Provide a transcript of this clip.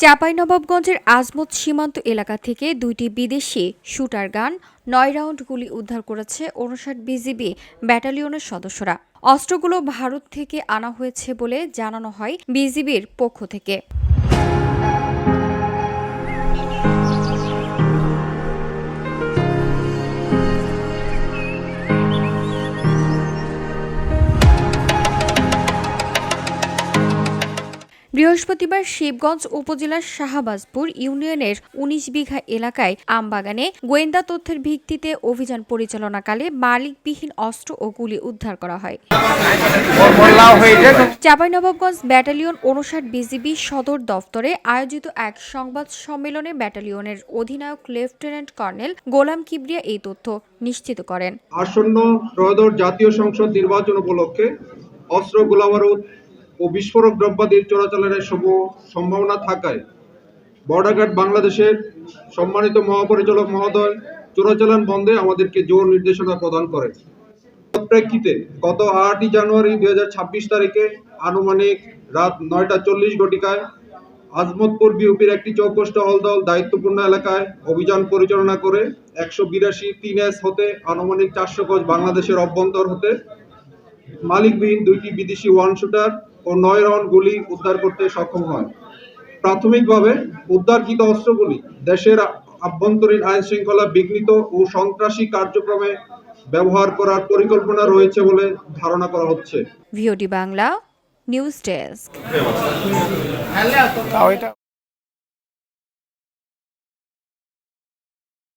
চাঁপাইনবাবগঞ্জের আজমত সীমান্ত এলাকা থেকে ২টি বিদেশি শুটার গান ৯ রাউন্ড গুলি উদ্ধার করেছে ৫৯ বিজিবি ব্যাটালিয়নের সদস্যরা। অস্ত্রগুলো ভারত থেকে আনা হয়েছে বলে জানানো হয় বিজিবির পক্ষ থেকে। বৃহস্পতিবার শিবগঞ্জ উপজেলার শাহবাজপুর ইউনিয়নের ১৯ বিঘা এলাকায় আমবাগানে গোয়েন্দা তথ্যের ভিত্তিতে অভিযান পরিচালনাকালে মালিকবিহীন অস্ত্র ও গুলি উদ্ধার করা হয়। চাঁপাইনবাবগঞ্জ ব্যাটালিয়ন ৫৯ বিজিবি সদর দফতরে আয়োজিত এক সংবাদ সম্মেলনে ব্যাটালিয়নের অধিনায়ক লেফটেন্যান্ট কর্নেল গোলাম কিবরিয়া এই তথ্য নিশ্চিত করেন। আসন্ন ত্রয়োদশ জাতীয় সংসদ নির্বাচন উপলক্ষে অস্ত্র, গোলাবারুদ ও বিস্ফোরক দ্রব্যাদির চোরাচালানের সম্ভাবনা থাকায় বর্ডার গার্ড বাংলাদেশের সম্মানিত মহাপরিচালক মহোদয় চোরাচালান বন্ধে আমাদেরকে জোর নির্দেশনা প্রদান করেন। প্রেক্ষিতে গত ৮ই জানুয়ারি ২০২৬ তারিখে আনুমানিক রাত ৯টা ৪০ ঘটিকায় আজমতপুর বিউপির একটি চৌকষ্ট হলদল দায়িত্বপূর্ণ এলাকায় অভিযান পরিচালনা করে ১৮২ ৩S হতে আনুমানিক ৪০০ গজ বাংলাদেশের অভ্যন্তর হতে মালিকবিহীন ২টি বিদেশি ওয়ান শুটার ও ৯ রাউন্ড গুলি উদ্ধার করতে সক্ষম হয়। প্রাথমিকভাবে উদ্ধারকৃত অস্ত্রগুলি দেশের আভ্যন্তরীণ আইন শৃঙ্খলা বিঘ্নিত ও সন্ত্রাসী কার্যক্রমে ব্যবহার করার পরিকল্পনা রয়েছে বলে ধারণা করা হচ্ছে। VOD Bangla news desk.